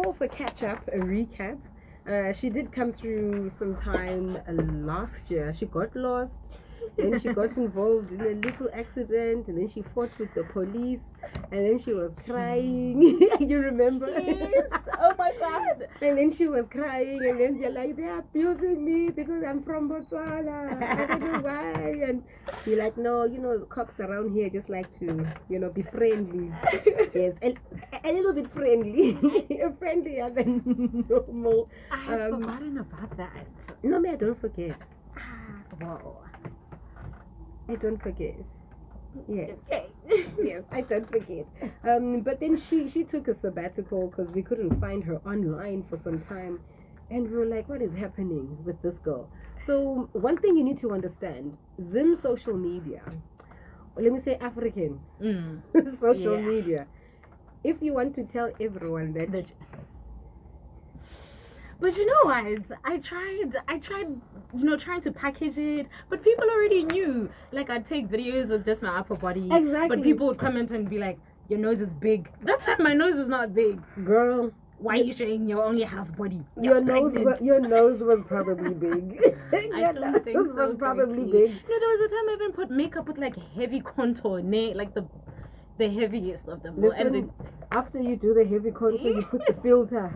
more for catch up, a recap. She did come through sometime last year. She got lost. Then she got involved in a little accident, and then she fought with the police, and then she was crying. You remember? Yes. Oh my God. And then she was crying, and then they're like, they're abusing me because I'm from Botswana. I don't know why. And you're like, no, you know, cops around here just like to, you know, be friendly. Yes, and a little bit friendly. Friendlier than normal. I had forgotten about that. No, me, I don't forget. Whoa. I don't forget. Yes. Okay. Yes, I don't forget. But then she took a sabbatical because we couldn't find her online for some time, and we were like, what is happening with this girl? So one thing you need to understand: Zim social media. Let me say African social media. If you want to tell everyone that. But you know what? I tried, you know, trying to package it, but people already knew. Like, I'd take videos with just my upper body. Exactly. But people would comment and be like, your nose is big. That time my nose is not big. Girl. Why are you showing your only half body? Your nose was probably big. I don't think so. Was probably Becky. big. You know, there was a time I even put makeup with like heavy contour, like the heaviest of them. Listen, after you do the heavy contour, you put the filter.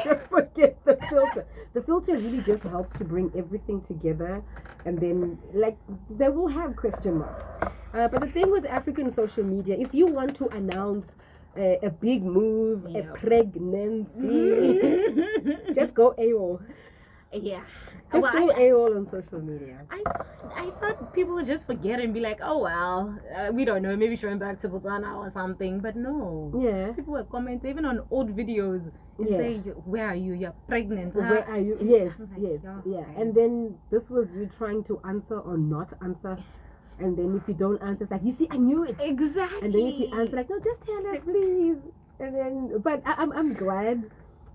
Don't forget the filter. The filter really just helps to bring everything together, and then like they will have question marks. But the thing with African social media, if you want to announce a big move, a pregnancy, just go AWOL. Yeah. Just go AWOL on social media. I thought people would just forget and be like, oh well, we don't know, maybe showing back to Botswana or something. But no. Yeah. People would comment even on old videos and say, where are you? You're pregnant. Where are you? Yes, like, yeah. And then this was you trying to answer or not answer. And then if you don't answer, it's like, you see, I knew it. Exactly. And then if you answer, like, no, just tell us, please. And then, but I'm glad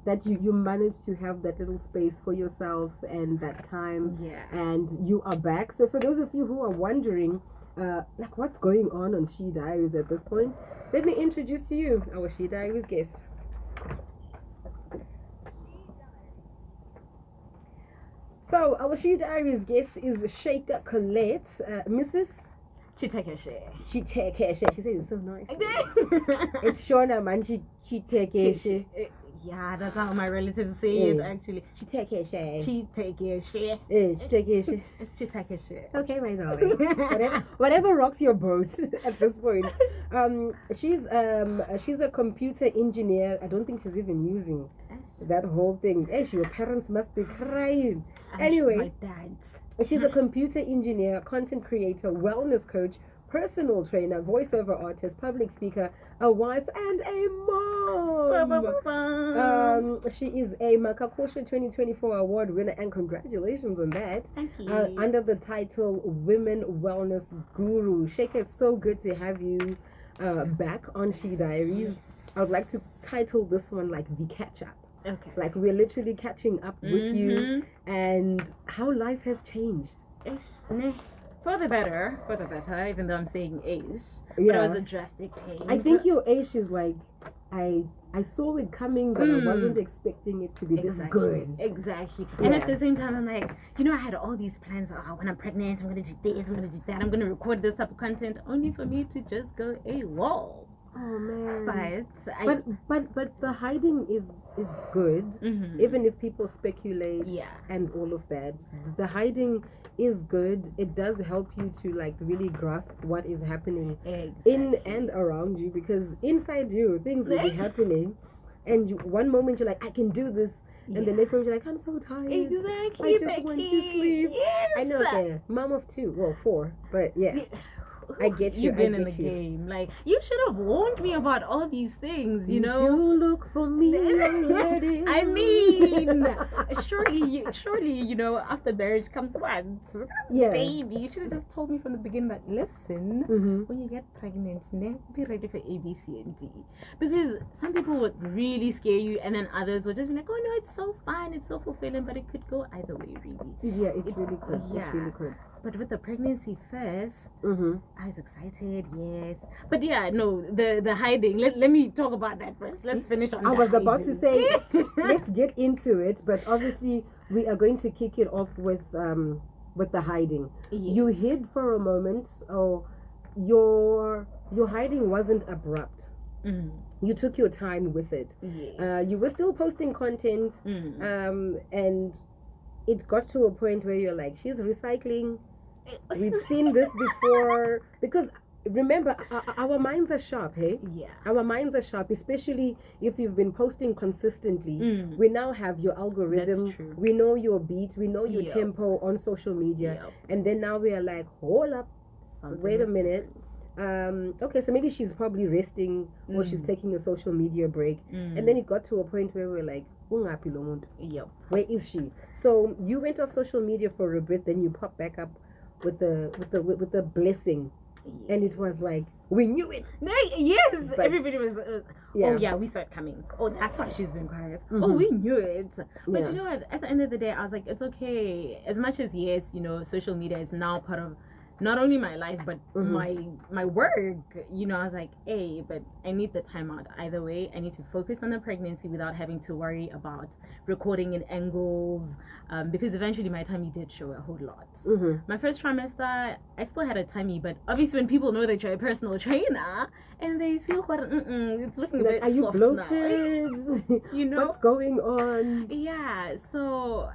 that you managed to have that little space for yourself and that time. Yeah. And you are back. So for those of you who are wondering, like, what's going on She Diaries at this point, let me introduce to you our She Diaries guest. So our She Diaries guest is Sheikha Colette, Mrs. Chitekeshe. She says it's so nice. It's Shona man. She take it. Yeah, that's how my relatives say it actually. She take it. She take it. It's Chitekeshe. Okay, my darling. Whatever rocks your boat at this point. She's a computer engineer. I don't think she's even using that whole thing. Your parents must be crying. Anyway, my dad. She's a computer engineer, content creator, wellness coach, personal trainer, voiceover artist, public speaker, a wife, and a mom. She is a Makakosha 2024 award winner, and congratulations on that. Thank you. Under the title Women Wellness Guru. Sheikha, it's so good to have you back on She Diaries. I would like to title this one like The Catch Up. Okay. Like we're literally catching up with you and how life has changed. For the better, even though I'm saying age. Yeah. But it was a drastic change. I think your age is like, I saw it coming, but I wasn't expecting it to be this good. Exactly. And at the same time, I'm like, you know, I had all these plans. Oh, when I'm pregnant, I'm going to do this, I'm going to do that. I'm going to record this type of content, only for me to just go AWOL. Oh man! But the hiding is good, even if people speculate and all of that. The hiding is good. It does help you to like really grasp what is happening in and around you, because inside you things will be happening, and one moment you're like, I can do this. And the next one you're like, I'm so tired. Exactly, I just want to sleep. Yes. I know, okay. Mom of 2, well 4, but yeah. I get you. You've been in the game. Like, you should have warned me about all these things, you know. You look for me, young lady. I mean, surely, you know, after marriage comes once. Yeah. Baby, you should have just told me from the beginning that, listen, when you get pregnant, be ready for A, B, C, and D. Because some people would really scare you, and then others would just be like, oh no, it's so fun, it's so fulfilling, but it could go either way, really. Yeah, it's really good. Yeah. It's really good. But with the pregnancy first, Mm-hmm. I was excited, yes. But yeah, no, the hiding. Let me talk about that first. Let's finish on I the was about to hiding. say, let's get into it, but obviously we are going to kick it off with the hiding. Yes. You hid for a moment, or your hiding wasn't abrupt. Mm. You took your time with it. Yes. You were still posting content, and it got to a point where you're like, she's recycling. We've seen this before. Because remember, our minds are sharp, hey? Yeah. Our minds are sharp, especially if you've been posting consistently. We now have your algorithm. That's true. We know your beat. We know your Yep. tempo on social media. Yep. And then now we are like, hold up. Something Wait a is minute. different. Okay, so maybe she's probably resting or she's taking a social media break. And then it got to a point where we're like, "Ungaphi lo muntu? Yep. Where is she?" So you went off social media for a bit, then you popped back up with the blessing, and it was like, we knew it. Yes, But- everybody was. Yeah. Oh yeah, we saw it coming. Oh, that's why she's been quiet. Oh, Mhm. we knew it. But Yeah. you know what? At the end of the day, I was like, it's okay. As much as yes, you know, social media is now part of not only my life but my work. You know, I was like, hey, but I need the time out either way. I need to focus on the pregnancy without having to worry about recording in angles, because eventually my tummy did show a whole lot. My first trimester, I still had a tummy, but obviously when people know that you're a personal trainer and they see what it's looking a Like, bit are you soft bloated? You know? What's going on? Yeah, so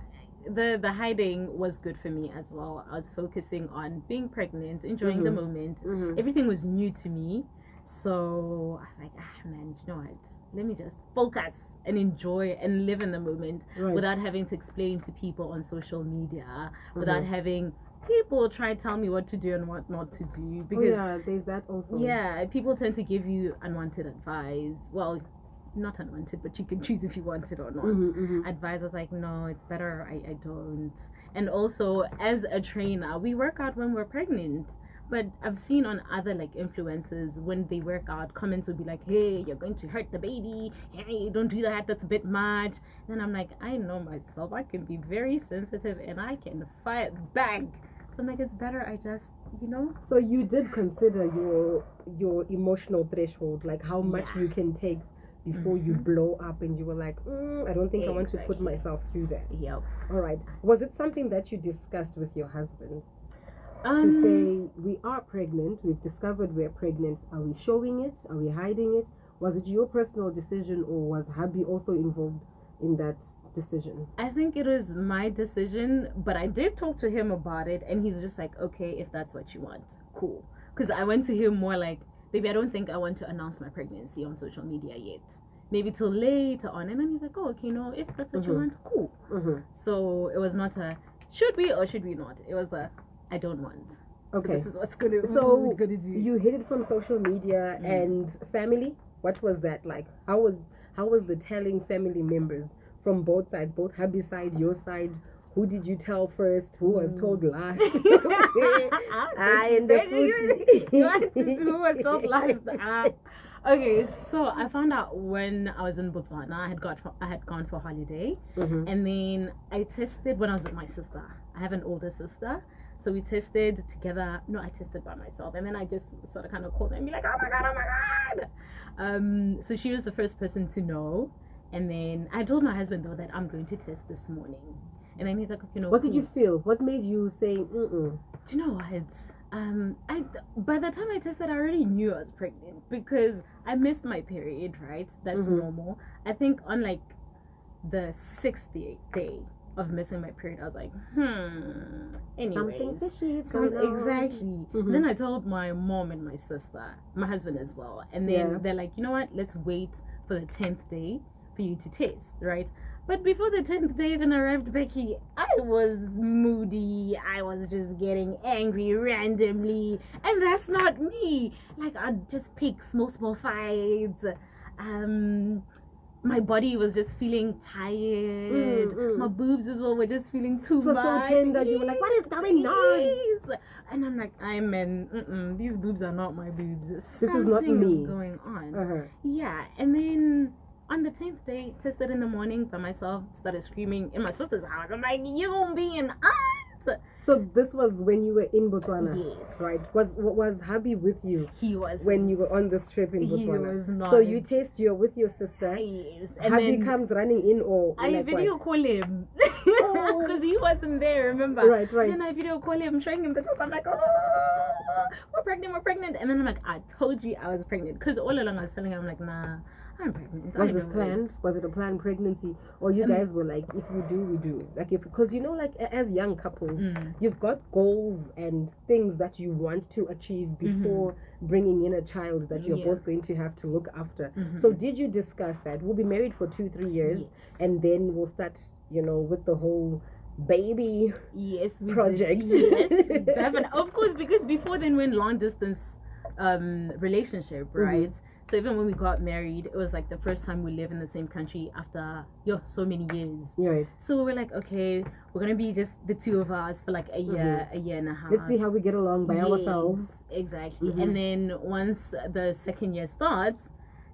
the hiding was good for me as well. I was focusing on being pregnant, enjoying the moment. Everything was new to me, so I was like, man, you know what, let me just focus and enjoy and live in the moment without having to explain to people on social media, without having people try to tell me what to do and what not to do, because yeah, there's that also. yeah, people tend to give you unwanted advice. Well, not unwanted, but you can choose if you want it or not. Advice was like, no, it's better I don't. And also, as a trainer, we work out when we're pregnant. But I've seen on other like influencers, when they work out, comments will be like, hey, you're going to hurt the baby. Hey, don't do that. That's a bit much. Then I'm like, I know myself. I can be very sensitive and I can fight back. So I'm like, it's better I just, you know. So you did consider your emotional threshold, like how much you can take before you blow up, and you were like, I don't think I want to put myself through that. Yep. All right. Was it something that you discussed with your husband? To say, we are pregnant, we've discovered we're pregnant, are we showing it, are we hiding it? Was it your personal decision, or was hubby also involved in that decision? I think it was my decision, but I did talk to him about it, and he's just like, okay, if that's what you want, cool. Because I went to him more like, baby, I don't think I want to announce my pregnancy on social media yet. Maybe till later on. And then he's like, oh, okay, no, if that's what you want, cool. So it was not a, should we or should we not? It was a, I don't want. Okay. So this is what's gonna do. You hid it from social media and family. What was that like? How was the telling family members from both sides, both hubby side, your side? Who did you tell first? Who was told last? And the food. Who was told last? Okay, so I found out when I was in Botswana. I had gone for holiday, and then I tested when I was with my sister. I have an older sister, so we tested together. No, I tested by myself, and then I just sort of kind of called her and be like, oh my god. So she was the first person to know, and then I told my husband though that I'm going to test this morning, and then he's like, okay, no. What did you feel? What made you say, Do you know what? By the time I tested, I already knew I was pregnant because I missed my period, right? That's normal. I think on like the 6th day of missing my period, I was like, anyways. something fishy is So, going on. exactly. Then I told my mom and my sister, my husband as well. And then they're like, you know what? Let's wait for the 10th day for you to test, right? But before the 10th day even arrived, Becky, I was moody. I was just getting angry randomly. And that's not me. Like, I'd just pick small fights. My body was just feeling tired. My boobs as well were just feeling too much. It was so tender. You were like, what is going on? And I'm like, these boobs are not my boobs. This is not me. Is going on. Yeah, and then on the 10th day, tested in the morning by myself, started screaming in my sister's house. I'm like, you gonna be an aunt? So this was when you were in Botswana? Yes. Right. Was hubby with you? He was. When you were on this trip in Botswana? He was not. So you you're with your sister. Yes. And hubby comes running in or I like video what? call him. Because he wasn't there, remember? Right. And then I video call him, showing him the test. I'm like, oh, we're pregnant. And then I'm like, I told you I was pregnant. Because all along I was telling him, I'm like, nah, I'm pregnant. Was this planned? Was it a planned pregnancy? Or you guys were like, if we do, we do. Like, because you know, like as young couples, you've got goals and things that you want to achieve before bringing in a child that you're both going to have to look after. So did you discuss that? We'll be married for 2-3 years, and then we'll start, with the whole baby project. Yes, definitely. Of course, because before then we're in long distance relationship, right? So even when we got married, it was like the first time we live in the same country after so many years. Right. So we're like, okay, we're gonna be just the two of us for like a year and a half. Let's see how we get along by ourselves. Exactly. And then once the second year starts,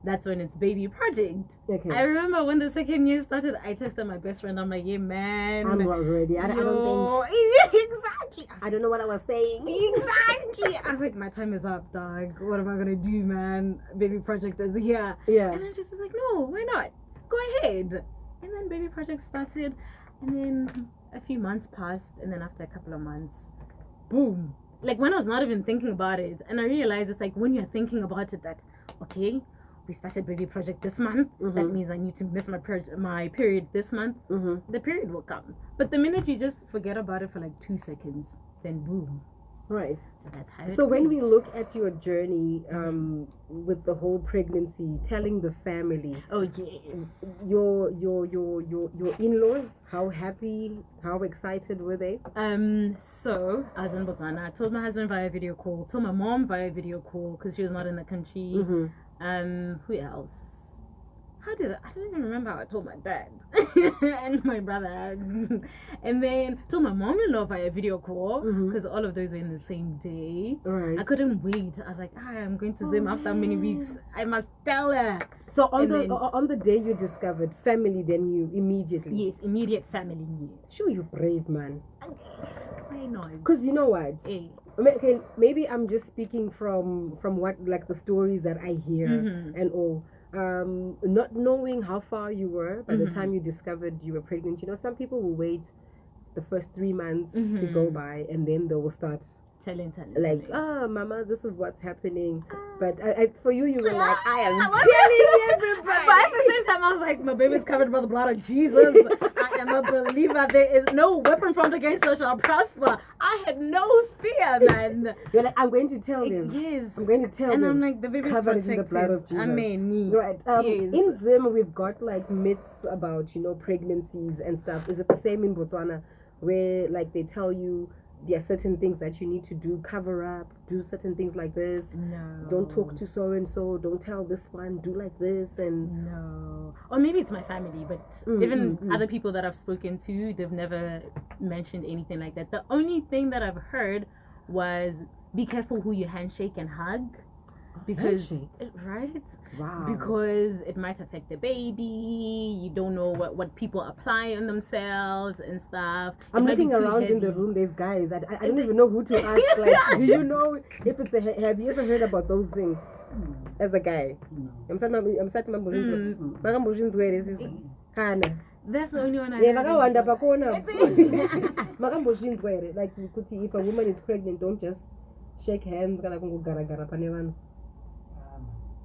that's when it's baby project. Okay. I remember when the second year started, I texted my best friend. I'm like, yeah, man, I'm not ready. I don't think. Exactly. I don't know what I was saying. Exactly. I was like, my time is up, dog. What am I gonna do, man? Baby project is here. Yeah. And then she was like, no, why not? Go ahead. And then baby project started, and then a few months passed, and then after a couple of months, boom. Like when I was not even thinking about it, and I realized it's like when you're thinking about it that, okay, we started baby project this month. That means I need to miss my period this month. The period will come. But the minute you just forget about it for like 2 seconds, then boom. Right. So that's how. So when we look at your journey with the whole pregnancy, telling the family. Oh yes. Your in-laws, how happy, how excited were they? So I was in Botswana. I told my husband via video call. Told my mom via video call because she was not in the country. Who else? I don't even remember how I told my dad and my brother, and then told my mom-in-law via video call because all of those were in the same day. Right. I couldn't wait. I was like, I'm going to Zim after many weeks. I must tell her. So on the day you discovered family, then you immediately. Yes, immediate family knew. Sure, you brave man. I know. Because you know what? Okay, maybe I'm just speaking from what, like, the stories that I hear and all. Not knowing how far you were by the time you discovered you were pregnant. Some people will wait the first 3 months to go by, and then they will start telling like, mama, this is what's happening. But for you were like, I am telling everybody. But at the same time, I was like, my baby's covered by the blood of Jesus. I am a believer. There is no weapon formed against us shall prosper. I had no fear, man. You're like, I'm going to tell them. Yes. I'm going to tell them. And I'm like, the baby's covered protected. in the blood of Jesus. Amen. Right. Yes. In Zim, we've got like myths about, pregnancies and stuff. Is it the same in Botswana, where like they tell you there are certain things that you need to do, cover up, do certain things like this? No. Don't talk to so and so. Don't tell this one. Do like this and. No. Or maybe it's my family, but even other people that I've spoken to, they've never mentioned anything like that. The only thing that I've heard was be careful who you handshake and hug, because right. Wow. Because it might affect the baby. You don't know what people apply on themselves and stuff. I'm looking around in the room. There's guys. I don't even know who to ask. Like, do you know if it's have you ever heard about those things as a guy? I'm starting my That's the only one I heard. Like, if a woman is pregnant, don't just shake hands.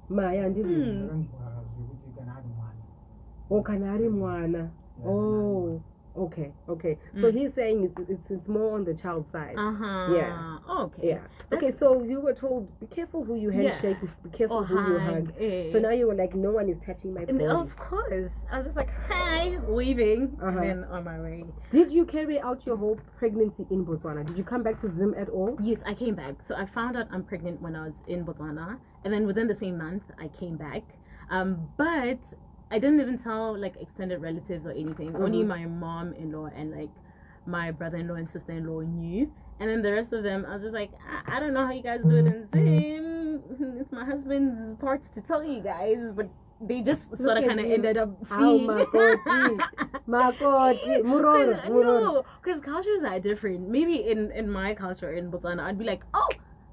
Maya ndizi. Oh, kanari mwana. Oh, okay. So he's saying it's more on the child side. Yeah. Okay. Yeah. Okay, so you were told, be careful who you handshake, be careful who you hug. So now you were like, no one is touching my body. Of course. I was just like, hi, waving, and then on my way. Did you carry out your whole pregnancy in Botswana? Did you come back to Zim at all? Yes, I came back. So I found out I'm pregnant when I was in Botswana, and then within the same month, I came back. But I didn't even tell like extended relatives or anything. Only my mom-in-law and like my brother-in-law and sister-in-law knew. And then the rest of them, I was just like, I don't know how you guys do it in Zim. It's my husband's part to tell you guys, but they just sort of kind of ended up Oh, seeing. my God, Muroora. No, because cultures are different. Maybe in my culture in Botswana, I'd be like, oh,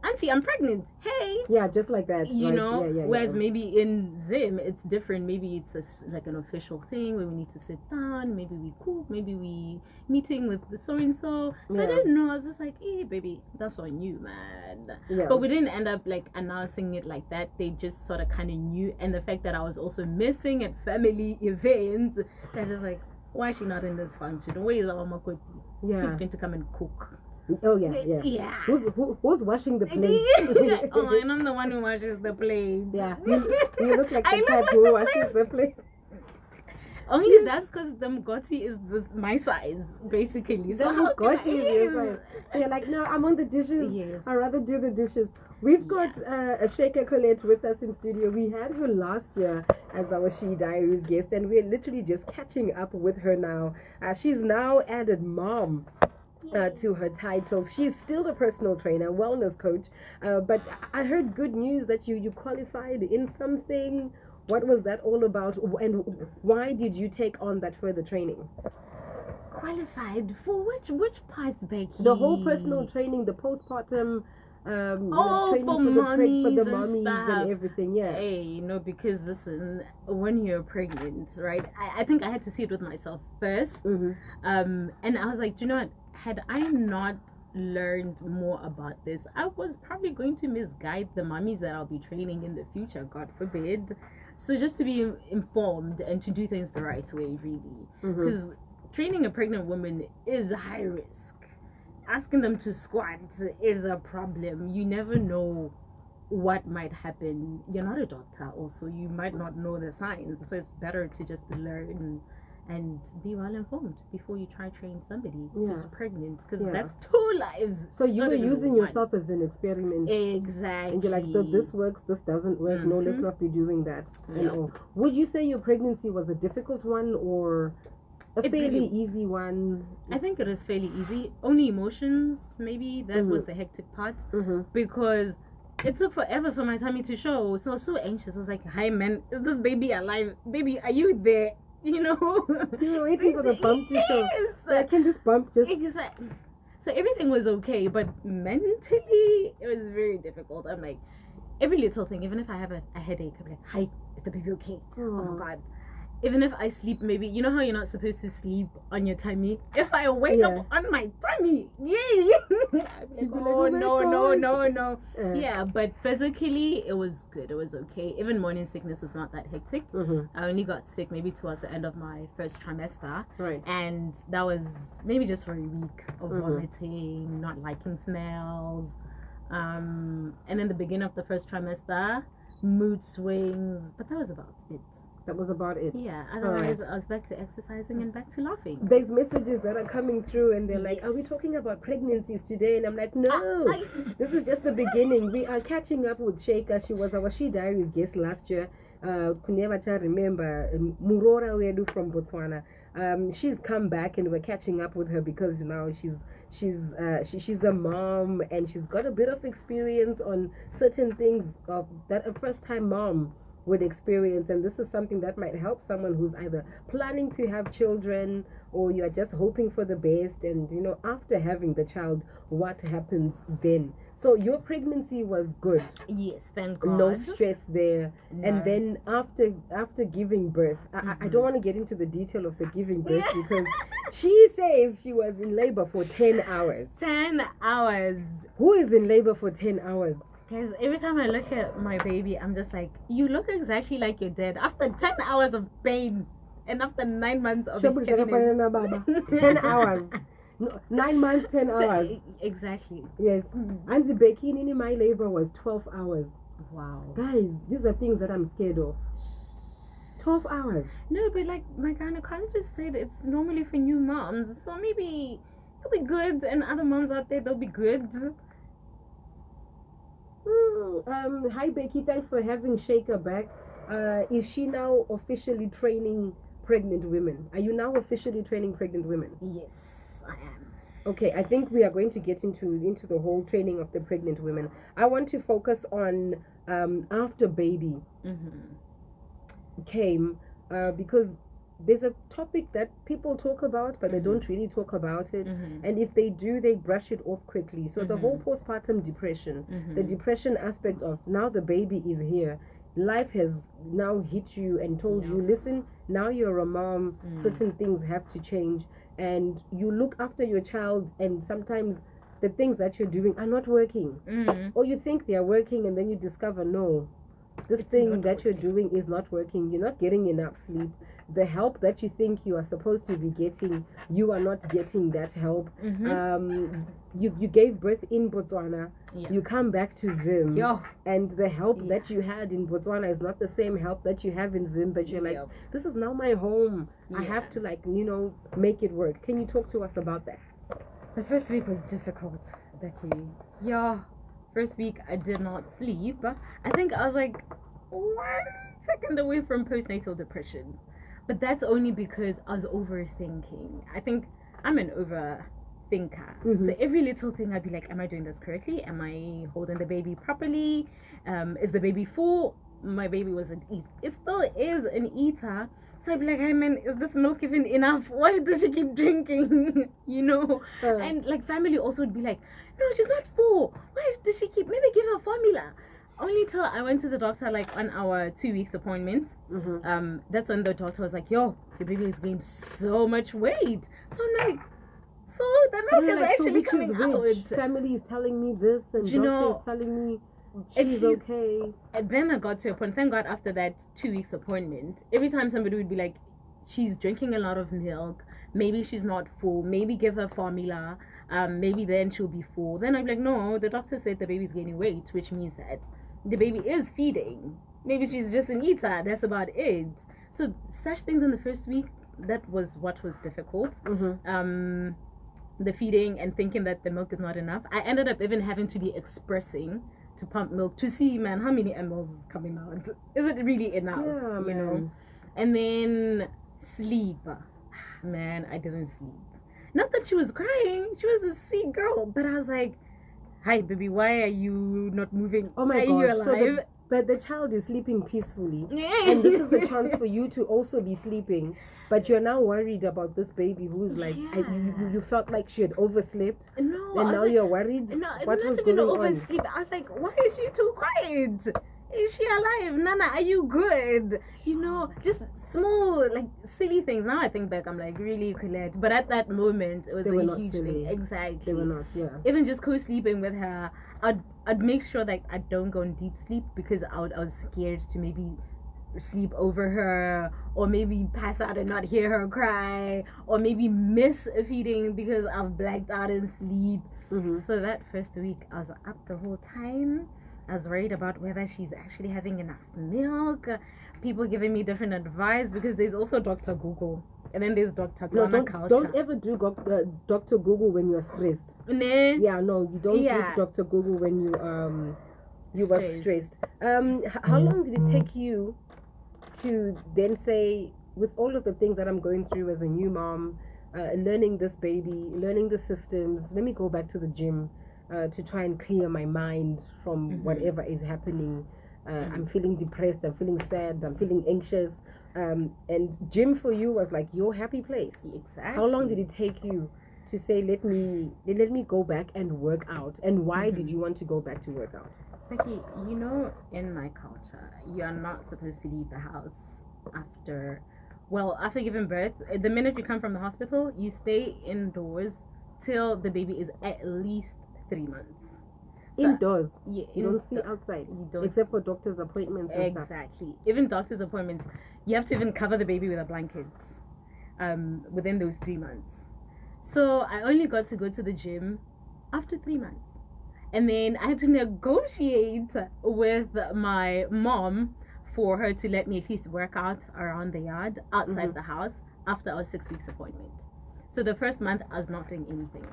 auntie, I'm pregnant. Hey. Yeah, just like that. You right? know, Yeah. whereas maybe in Zim, it's different. Maybe it's like an official thing where we need to sit down. Maybe we cook. Maybe we meeting with the so and so. So I didn't know. I was just like, hey, baby, that's on you, man. Yeah. But we didn't end up like announcing it like that. They just sort of kind of knew, and the fact that I was also missing at family events, they're just like, why is she not in this function? Where is our makoti? Yeah. Who's going to come and cook? Oh yeah. Who's washing the plate? Oh, and I'm the one who washes the plate. Yeah, you look like the type who washes the plate. Only that's because the mugoti is my size, basically. The mugoti is your size. So you're like, no, I'm on the dishes. Yes. I'd rather do the dishes. We've got a Sheikha Colette with us in studio. We had her last year as our Diaries guest, and we're literally just catching up with her now. She's now added mom to her titles. She's still a personal trainer, wellness coach, but I heard good news that you qualified in something. What was that all about, and why did you take on that further training? Qualified for which parts, Becky? The whole personal training, the postpartum training for the mommies and everything. Yeah. Hey, because listen, when you're pregnant, right? I think I had to see it with myself first. And I was like, do you know what? Had I not learned more about this, I was probably going to misguide the mummies that I'll be training in the future, God forbid. So just to be informed and to do things the right way, really. Because training a pregnant woman is high risk. Asking them to squat is a problem. You never know what might happen. You're not a doctor also. You might not know the signs. So it's better to just learn and be well informed before you try train somebody who's pregnant, because that's 2 lives. So you were using yourself as an experiment. Exactly. And you're like, this works, this doesn't work. No, let's not be doing that. Would you say your pregnancy was a difficult one or a fairly easy one? I think it was fairly easy. Only emotions, maybe that was the hectic part, because it took forever for my tummy to show. So I was so anxious. I was like, hi man, is this baby alive? Baby, are you there? You know, you were waiting for the bump to show. Like, can this bump just... Exactly. So everything was okay, but mentally it was very difficult. I'm like, every little thing, even if I have a headache, I'm like, hi, is the baby okay? Oh my God. Even if I sleep, maybe, you know how you're not supposed to sleep on your tummy? If I wake up on my tummy, yay! I'd be like, oh no. Yeah, but physically, it was good. It was okay. Even morning sickness was not that hectic. I only got sick maybe towards the end of my first trimester. Right. And that was maybe just for a week of vomiting, not liking smells. And in the beginning of the first trimester, mood swings. But that was about it. That was about it. Yeah, otherwise I was back to exercising and back to laughing. There's messages that are coming through and they're like, are we talking about pregnancies today? And I'm like, no, this is just the beginning. We are catching up with Sheikha. She was our Diaries guest last year. Remember, Muroora Wedu from Botswana. She's come back and we're catching up with her because now she's a mom and she's got a bit of experience on certain things of that a first-time mom would experience, and this is something that might help someone who's either planning to have children or you're just hoping for the best, and after having the child, what happens then. So your pregnancy was good. Yes, thank God. No stress there. No. And then after giving birth, I don't want to get into the detail of the giving birth because she says she was in labor for 10 hours. 10 hours. Who is in labor for 10 hours? Guys, every time I look at my baby, I'm just like, you look exactly like your dad. After 10 hours of pain and after 9 months of 10 hours. 9 months, 10 hours. Exactly. Yes. And the Becky in my labor was 12 hours. Wow. Guys, these are things that I'm scared of. 12 hours. No, but like my gynecologist said, it's normally for new moms. So maybe it'll be good, and other moms out there, they'll be good. Hi Becky, thanks for having Sheikha back. Is she now officially training pregnant women? Are you now officially training pregnant women? Yes, I am. Okay, I think we are going to get into the whole training of the pregnant women. I want to focus on after baby. came because there's a topic that people talk about, but they don't really talk about it. And if they do, they brush it off quickly. So the whole postpartum depression, the depression aspect of now the baby is here, life has now hit you and told you, listen, now you're a mom, certain things have to change, and you look after your child, and sometimes the things that you're doing are not working, or you think they are working, and then you discover, no, this thing that you're doing is not working. You're not getting enough sleep. The help that you think you are supposed to be getting, you are not getting that help. You gave birth in Botswana. You come back to Zim, and the help that you had in Botswana is not the same help that you have in Zim. But you're like, this is now my home. I have to, like, make it work. Can you talk to us about that? The first week was difficult, Becky. First week I did not sleep. I think I was like 1 second away from postnatal depression. But that's only because I was overthinking. I think I'm an overthinker. So every little thing I'd be like, am I doing this correctly? Am I holding the baby properly? Is the baby full? My baby was an eater. It still is an eater. So I'd be like, hey man, is this milk even enough? Why does she keep drinking? And like family also would be like, no, she's not full. Why does she keep, maybe give her formula. Only till I went to the doctor like on our 2 weeks appointment. That's when the doctor was like, yo, your baby has gained so much weight. So I'm like, so the milk is actually coming out. Family is telling me this, and doctor is telling me she's okay. And then I got to a point, thank God, after that 2 weeks appointment, every time somebody would be like, she's drinking a lot of milk, maybe she's not full, maybe give her formula, maybe then she'll be full. Then I'm like, no, the doctor said the baby's gaining weight, which means that the baby is feeding. Maybe she's just an eater, that's about it. So such things in the first week, that was what was difficult. The feeding and thinking that the milk is not enough. I ended up even having to be expressing to pump milk to see, man, how many mLs is coming out. Is it really enough? And then sleep. Man, I didn't sleep. Not that she was crying, she was a sweet girl, but I was like, hi baby, why are you not moving? Oh my gosh, you alive? So the child is sleeping peacefully, and this is the chance for you to also be sleeping, but you're now worried about this baby who's like, you felt like she had overslept, and now you're worried. What was going on? I was like, why is she too quiet? Is she alive? Nana, are you good? Just small, like, silly things. Now I think back, I'm like, really, Colette. But at that moment, it was a huge thing. Exactly. They were not, Even just co-sleeping with her, I'd make sure that I don't go in deep sleep because I was scared to maybe sleep over her, or maybe pass out and not hear her cry, or maybe miss a feeding because I've blacked out in sleep. So that first week, I was up the whole time. I was worried about whether she's actually having enough milk. People giving me different advice because there's also Dr. Google. And then there's Dr. Culture. Don't ever do Dr. Google when you're stressed. Yeah, no, you don't do Dr. Google when you were stressed. How long did it take you to then say, with all of the things that I'm going through as a new mom, learning this baby, learning the systems, let me go back to the gym to try and clear my mind from whatever is happening. I'm feeling depressed, I'm feeling sad, I'm feeling anxious. And gym for you was like your happy place. Exactly. How long did it take you to say, let me go back and work out? And why did you want to go back to work out? Becky, in my culture, you are not supposed to leave the house after giving birth. The minute you come from the hospital, you stay indoors till the baby is at least 3 months. So, indoors. You don't see outside. You don't, except for doctor's appointments and exactly. Stuff. Even doctor's appointments, you have to even cover the baby with a blanket within those 3 months. So I only got to go to the gym after 3 months. And then I had to negotiate with my mom for her to let me at least work out around the yard, outside the house, after our 6 weeks appointment. So the first month, I was not doing anything.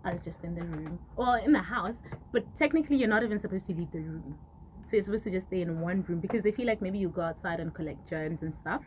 I was just in the room, or in the house, but technically you're not even supposed to leave the room. So you're supposed to just stay in one room because they feel like maybe you go outside and collect germs and stuff.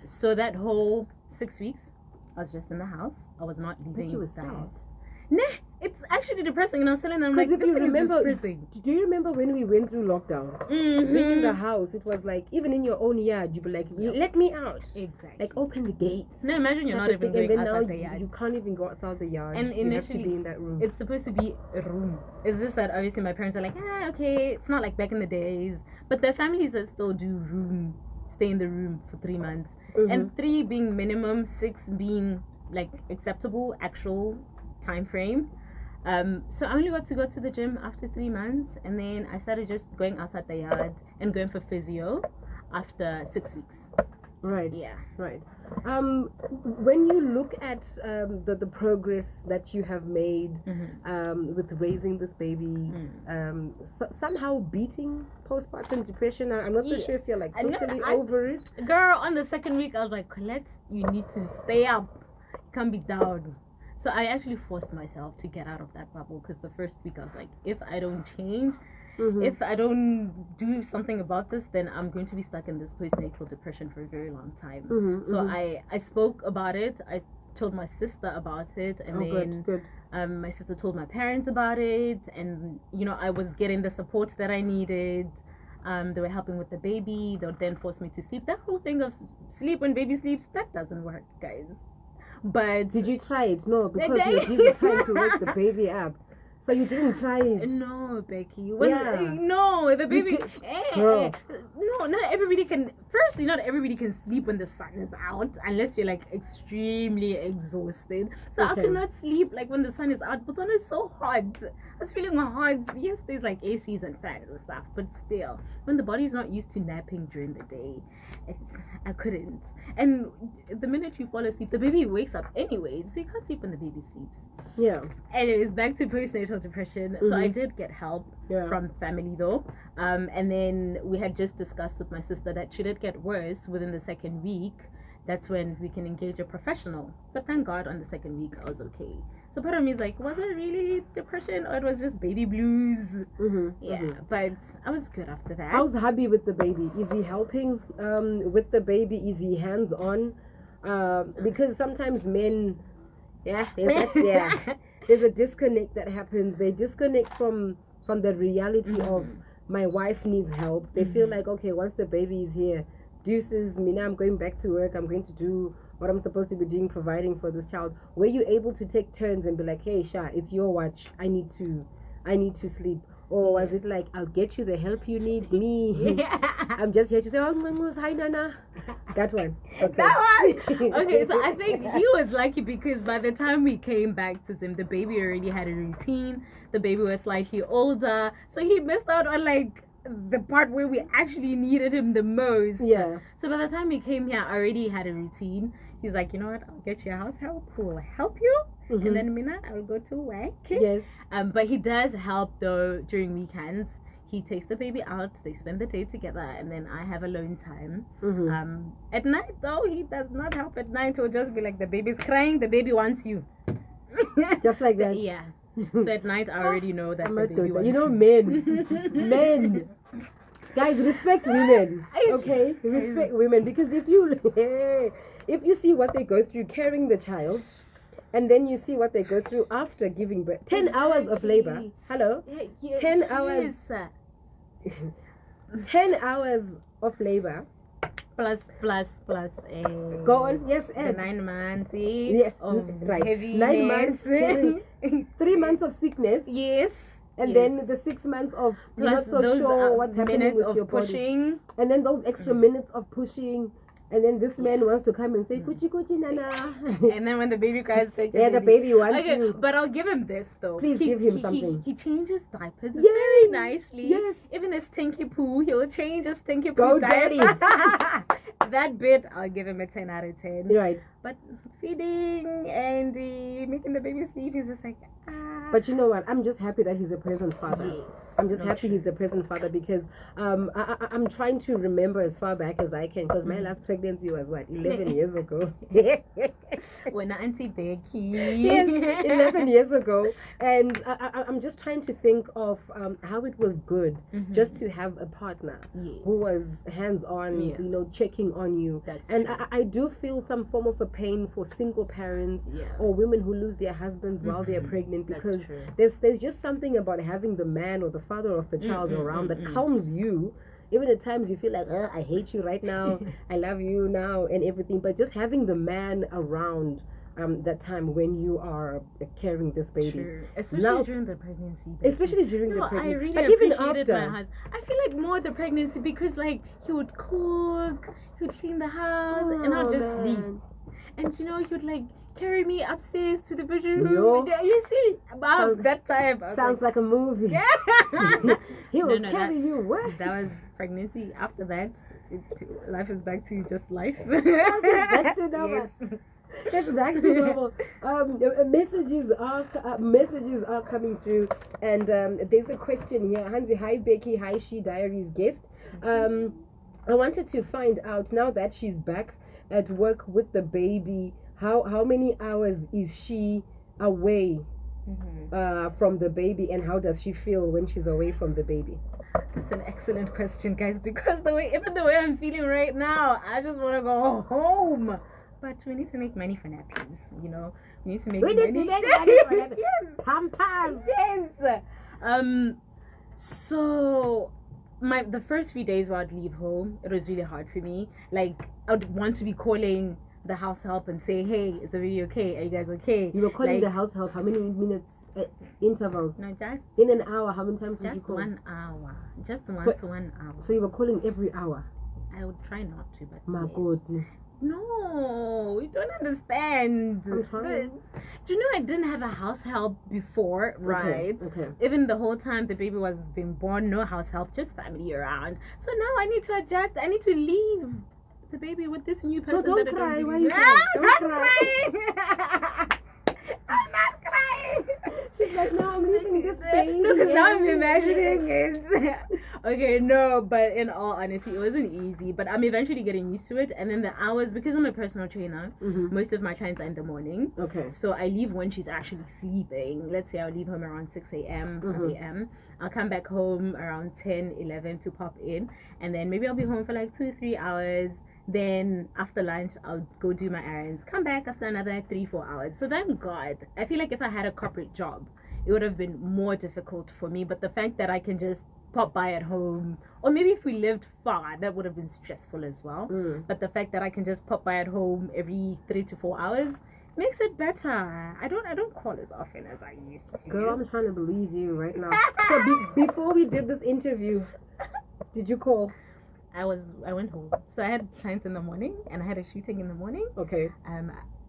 So that whole 6 weeks, I was just in the house. I was not leaving the house. Nah, it's actually depressing. And I was telling them, Because like, if you remember, depressing. do you remember when we went through lockdown? Mm-hmm. Being in the house, it was like, even in your own yard, you'd be like, let me out. Exactly. Like, open the gates. No, imagine you're not even and going then outside now the yard. you can't even go outside the yard. And you have to initially, be in that room. It's supposed to be a room. It's just that obviously my parents are like, okay, it's not like back in the days. But there are families that still do stay in the room for 3 months. And 3 being minimum, 6 being like acceptable actual time frame. So I only got to go to the gym after 3 months, and then I started just going outside the yard and going for physio after 6 weeks. Right. Yeah. Right. When you look at the progress that you have made with raising this baby, somehow beating postpartum depression, I'm not so sure if you're like totally over it. Girl, on the 2nd week, I was like, Colette, you need to stay up. You can't be down. So I actually forced myself to get out of that bubble, because the first week I was like, if I don't change, if I don't do something about this, then I'm going to be stuck in this postnatal depression for a very long time. So I spoke about it. I told my sister about it, and good. My sister told my parents about it, and I was getting the support that I needed. They were helping with the baby. They would then force me to sleep. That whole thing of sleep when baby sleeps, that doesn't work, guys. But did you try it? No, because you were busy trying to wake the baby up. So you didn't try it? No, Becky. No, the baby. No, not everybody can. Firstly, not everybody can sleep when the sun is out, unless you're like extremely exhausted. So I could not sleep like when the sun is out. But when it's so hot, I was feeling hot. Yes, there's like ACs and fans and stuff, but still, when the body's not used to napping during the day, I couldn't. And the minute you fall asleep, the baby wakes up anyway, so you can't sleep when the baby sleeps. Yeah. Anyways, back to postnatal depression. So I did get help from family though. And then we had just discussed with my sister that should it get worse within the 2nd week, that's when we can engage a professional. But thank God on the 2nd week I was okay. So part of me is like, was it really depression or it was just baby blues? But I was good after that. How's hubby with the baby? Is he helping with the baby? Is he hands on? Because sometimes men, there's a disconnect that happens. They disconnect from the reality of my wife needs help. They feel like, okay, once the baby is here, deuces, Mina, I'm going back to work. I'm going to do what I'm supposed to be doing, providing for this child. Were you able to take turns and be like, hey, Sha, it's your watch. I need to sleep. Or was it like, I'll get you the help you need, me? I'm just here to say, oh, hi, Nana. That one. Okay. That one. Okay, so I think he was lucky because by the time we came back to him, the baby already had a routine. The baby was slightly older. So he missed out on like the part where we actually needed him the most. Yeah. So by the time he came here, I already had a routine. He's like, you know what, I'll get you a house help who will help you. And then Mina, I'll go to work. Yes. But he does help though during weekends. He takes the baby out, they spend the day together, and then I have alone time. At night though, he does not help at night. He'll just be like, the baby's crying, the baby wants you. Just like that. Yeah. So at night I already know that the baby wants you. Men. Guys, respect women. Okay? Respect women, because if you see what they go through carrying the child, and then you see what they go through after giving birth. 10 hours of labor. Hello? 10 hours. 10 hours of labor. Plus. Go on. Yes, the 9 months. Yes, right. Heaviness. 9 months. 3 months of sickness. Yes. And then the 6 months of you're not so those sure what's happening with your pushing. body. And then those extra minutes of pushing. And then this man wants to come and say, Kuchi Kuchi Nana. And then when the baby cries, take the baby wants you. But I'll give him this though. Please give him something. He changes diapers very nicely. Yes. Even his stinky poo, he'll change his stinky poo. Go daddy. That bit, I'll give him a 10 out of 10. Right. But feeding and making the baby sleep, he's just like, But you know what? I'm just happy that he's a present father. Yes. I'm just happy he's a present father because I'm trying to remember as far back as I can because my last pregnancy was what, 11 years ago. When Auntie Becky. Yes, 11 years ago. And I'm just trying to think of how it was good just to have a partner who was hands-on, checking on you. That's and true. I do feel some form of a pain for single parents or women who lose their husbands while they're pregnant because there's just something about having the man or the father of the child around that calms you. Even at times you feel like, I hate you right now, I love you now and everything. But just having the man around that time when you are carrying this baby. Sure. Especially during the pregnancy. Especially during the pregnancy. I really but even appreciated after. my husband. I feel like more the pregnancy because like he would cook, he would clean the house, and I'd just sleep. And he would like carry me upstairs to the bedroom. You see, about that time. Sounds like a movie. Yeah. He will carry you. What? That was pregnancy. After that, life is back to just life. Back to normal. Yes. It's back to normal. Messages are coming through, and there's a question here. Hansi, hi Becky, hi Diaries guest. I wanted to find out now that she's back at work with the baby. How many hours is she away from the baby, and how does she feel when she's away from the baby? That's an excellent question, guys, because even the way I'm feeling right now, I just want to go home. But we need to make money for nappies, We need to make money for nappies. Yes. Pampers. Yes. So the first few days where I'd leave home, it was really hard for me. Like, I'd want to be calling the house help and say, hey, is the baby okay? Are you guys okay? You were calling the house help. How many minutes intervals? No, just in an hour. How many times did you call? 1 hour. Just once 1 hour. So you were calling every hour? I would try not to, but my God. No, you don't understand. I'm trying. Do you know I didn't have a house help before, right? Okay. Even the whole time the baby was being born, no house help, just family around. So now I need to adjust. I need to leave the baby with this new person. No, don't cry. Why are you crying? Don't cry. I'm not crying. She's like, no, I'm leaving this baby. No, because now I'm imagining it. Okay, no, but in all honesty, it wasn't easy. But I'm eventually getting used to it. And then the hours, because I'm a personal trainer, most of my clients are in the morning. Okay. So I leave when she's actually sleeping. Let's say I'll leave home around 6 a.m., 5 a.m. I'll come back home around 10, 11 to pop in. And then maybe I'll be home for like 2-3 hours. Then after lunch, I'll go do my errands. Come back after another 3-4 hours. So thank God. I feel like if I had a corporate job, it would have been more difficult for me. But the fact that I can just pop by at home, or maybe if we lived far, that would have been stressful as well. But the fact that I can just pop by at home every 3 to 4 hours makes it better. I don't call as often as I used to. Girl, I'm trying to believe you right now. So before we did this interview, did you call? I went home. So I had clients in the morning and I had a shooting in the morning. Okay.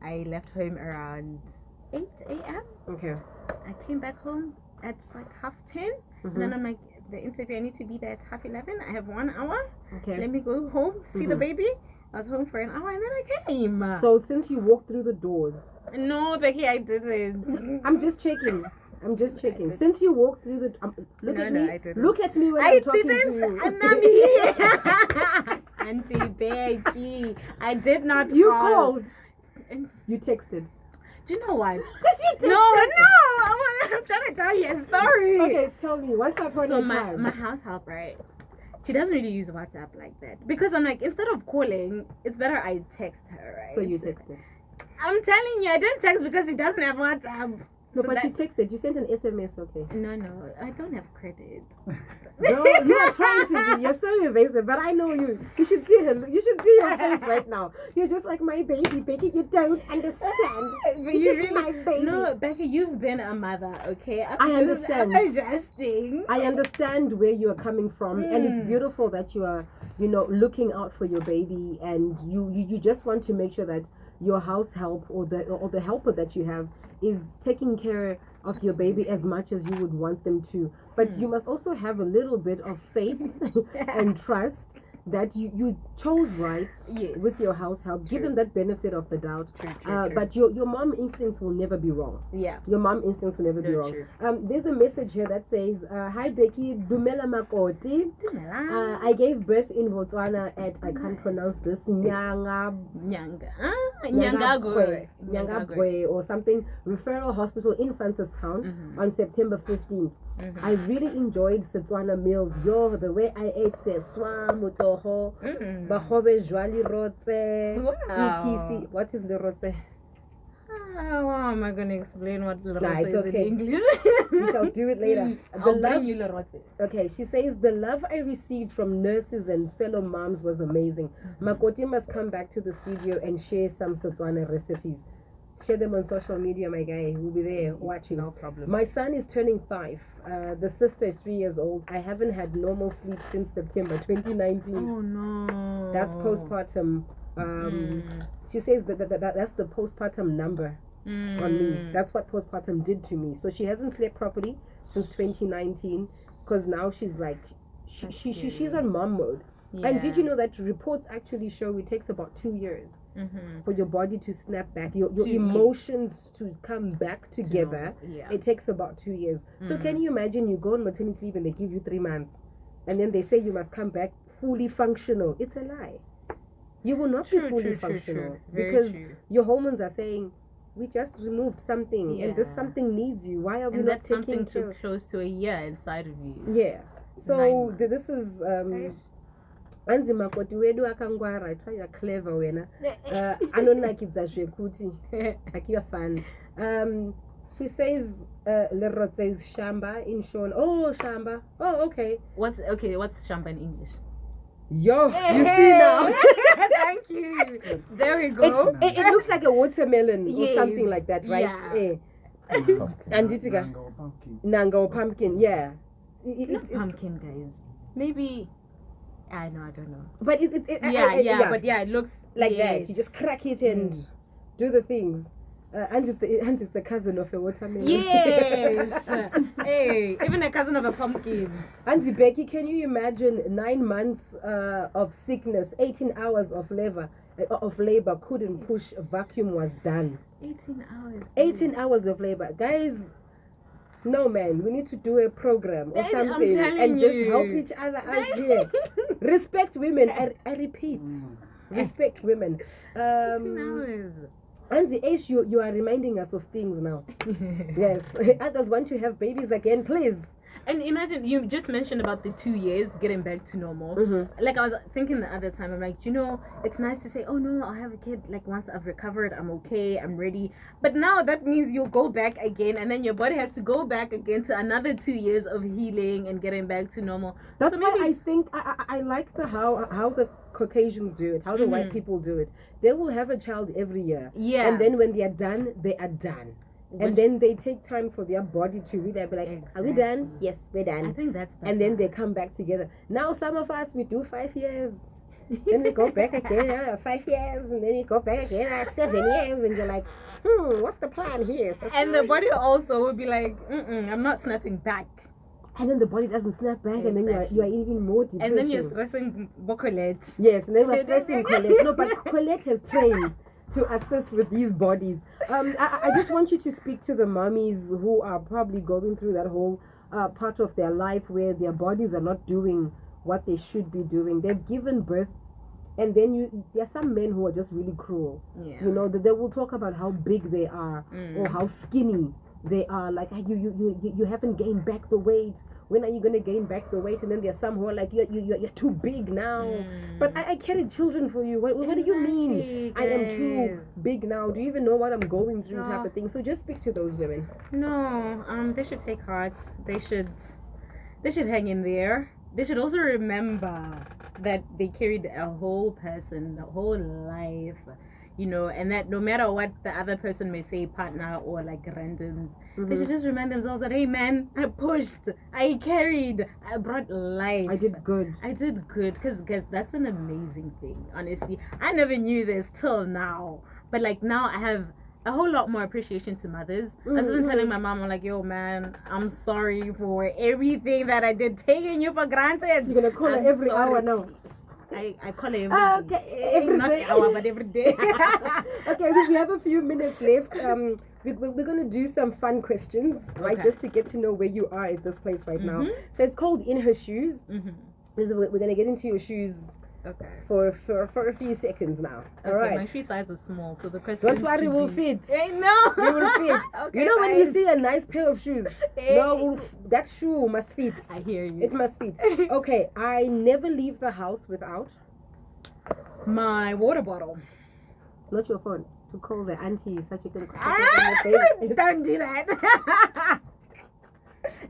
I left home around 8 a.m. Okay. I came back home at like 10:30. And then I'm like, the interview, I need to be there at 11:30. I have 1 hour. Okay. Let me go home, see the baby. I was home for an hour and then I came. So since you walked through the doors. No, Becky, I didn't. I'm just checking. Since you walked through the look at me. I didn't. Look at me when I'm talking to you. Auntie Becky, I did not You call. called. You texted. Do you know what? She texted. No, I'm trying to tell you a story. Okay, tell me. Once upon a time. My house help, right? She doesn't really use WhatsApp like that. Because I'm like, instead of calling, it's better I text her, right? So you texted. I'm telling you, I didn't text because she doesn't have WhatsApp. No, so but you texted. You sent an SMS, okay? No, I don't have credit. No, you are trying to be. You're so evasive, but I know you. You should see her. You should see your face right now. You're just like my baby, Becky. You don't understand. But you really, my baby. No, Becky, you've been a mother, okay? I understand. I'm adjusting. I understand where you are coming from, and it's beautiful that you are, looking out for your baby, and you just want to make sure that your house help or the helper that you have is taking care of your baby as much as you would want them to. But you must also have a little bit of faith and trust that you chose right with your house help. Give them that benefit of the doubt. True. But your mom instincts will never be wrong. Yeah. Your mom instincts will never be wrong. There's a message here that says, hi Becky, Dumela Makoti. I gave birth in Botswana at, I can't pronounce this, Nyangagwe or something, referral hospital in Francistown on September 15th. I really enjoyed Setswana meals. The way I ate seswa, mutoho, bahobe jwali rotse, etc. What is the rotse? How am I going to explain what Lerote it's is okay. in English? We shall do it later. I'll bring you Lerote. Okay, she says, the love I received from nurses and fellow moms was amazing. Makoti must come back to the studio and share some Setswana recipes. Share them on social media, my guy. We'll be there watching. No problem. My son is turning 5. The sister is 3 years old. I haven't had normal sleep since September 2019. Oh, no. That's postpartum. She says that's the postpartum number on me. That's what postpartum did to me. So she hasn't slept properly since 2019 because now she's like, she's on mom mode. Yeah. And did you know that reports actually show it takes about 2 years for your body to snap back, your emotions to come back together? It takes about 2 years. So can you imagine you go on maternity leave and they give you 3 months and then they say you must come back fully functional? It's a lie. You will not be fully functional because your hormones are saying we just removed something and this something needs you. Why are we not taking care? Too close to a year inside of you? Yeah. So this is Anzi makoti wedu akangwara you're clever wena. Anonakidza zvekuti akiwa fun. She says Lerote says shamba in Sean. Oh, shamba. Oh, okay. What's shamba in English? Yo, you see now. Thank you. There we go. It looks like a watermelon or something like that, right? Yeah. And Nango pumpkin, yeah. Not pumpkin, guys. Maybe. I don't know. But it but it looks like that. You just crack it and do the things. And it's the cousin of a watermelon. Yes. Hey, even a cousin of a pumpkin. Auntie Becky, can you imagine 9 months of sickness, 18 hours of labor couldn't push, a vacuum was done. 18 hours. 18 hours of labor. Guys, no man, we need to do a program or something and just help each other out here. Respect women. I repeat. Respect women. 18 hours. And the age you are reminding us of things now. Yes. Others want to have babies again, please. And imagine, you just mentioned about the 2 years getting back to normal. Like I was thinking the other time, I'm like, it's nice to say, oh no, I'll have a kid. Like once I've recovered, I'm okay, I'm ready. But now that means you'll go back again, and then your body has to go back again to another 2 years of healing and getting back to normal. That's why I think I like how the Caucasians do it, how the white people do it. They will have a child every year. Yeah. And then when they are done, they are done. And then they take time for their body to read and be like, Are we done? Yes, we're done. I think that's better. And then they come back together. Now some of us, we do 5 years. Then we go back again, 5 years. And then we go back again, 7 years. And you're like, what's the plan here? And the body also will be like, I'm not snapping back. And then the body doesn't snap back, and then you are even more depression. And then you're stressing Colette. Yes, and then we're stressing Colette. No, but Colette has trained to assist with these bodies. I just want you to speak to the mommies who are probably going through that whole part of their life where their bodies are not doing what they should be doing. They've given birth, and then there are some men who are just really cruel. Yeah. They will talk about how big they are or how skinny they are. Like, you haven't gained back the weight. When are you going to gain back the weight? And then there's some who are like, you're too big now. But I carried children for you. What do you mean? I am too big now. Do you even know what I'm going through? Type of thing. So just speak to those women. No, they should take heart. They should hang in there. They should also remember that they carried a whole person, the whole life. And that no matter what the other person may say, partner or like randoms, they should just remind themselves that, hey man, I pushed, I carried, I brought life. I did good. Because that's an amazing thing. Honestly, I never knew this till now, but like now I have a whole lot more appreciation to mothers. I was even telling my mom, I'm like, yo man, I'm sorry for everything that I did, taking you for granted. You're gonna call her every hour now. I call it every day. Every not day. hour, but every day. Okay, we have a few minutes left. We're going to do some fun questions, right? Just to get to know where you are at this place right now. So it's called In Her Shoes. We're going to get into your shoes for a few seconds now. All right. My shoe size is small, so the question Don't worry, we'll fit. I know. We will fit. When we see a nice pair of shoes, that shoe must fit. I hear you. It must fit. Okay, I never leave the house without my water bottle. Not your phone. To call the auntie so she can Don't do that.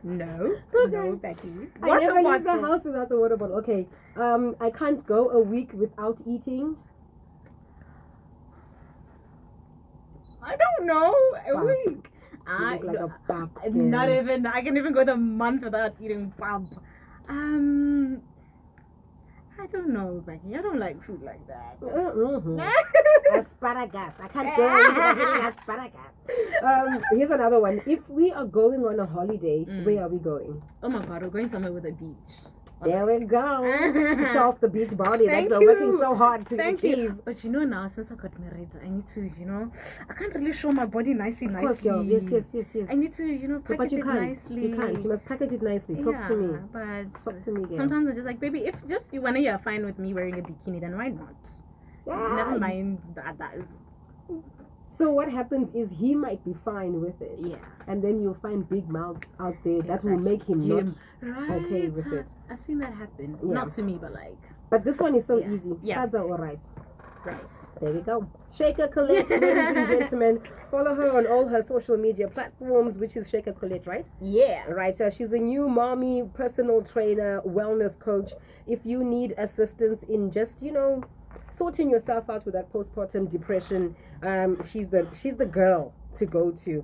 No, no, Becky. I never leave the house without the water bottle. Okay. I can't go a week without eating. I don't know. A week. You look like a bab, Not even. I can even go the month without eating bab. I don't know, Becky. I don't like food like that. Asparagus. I can't go without eating asparagus. Here's another one. If we are going on a holiday, where are we going? Oh my God, we're going somewhere with a beach. There we go. To show off the beach body that we're working so hard to achieve. But now, since I got married, I need to, I can't really show my body nicely. Of course, yes. I need to, package it nicely. You can't. You must package it nicely. Talk to me. But talk to me, girl. Sometimes I'm just like, baby, if just when you're fine with me wearing a bikini, then why not? Yeah. Never mind that. So what happens is he might be fine with it. Yeah. And then you'll find big mouths out there that will make him not okay with it. I've seen that happen. Yeah. Not to me, but like. But this one is so easy. Yeah. Sadza or rice? Rice. There we go. Sheikha Colette, ladies and gentlemen. Follow her on all her social media platforms, which is Sheikha Colette, right? Yeah. Right. She's a new mommy, personal trainer, wellness coach. If you need assistance in just, sorting yourself out with that postpartum depression, she's the girl to go to.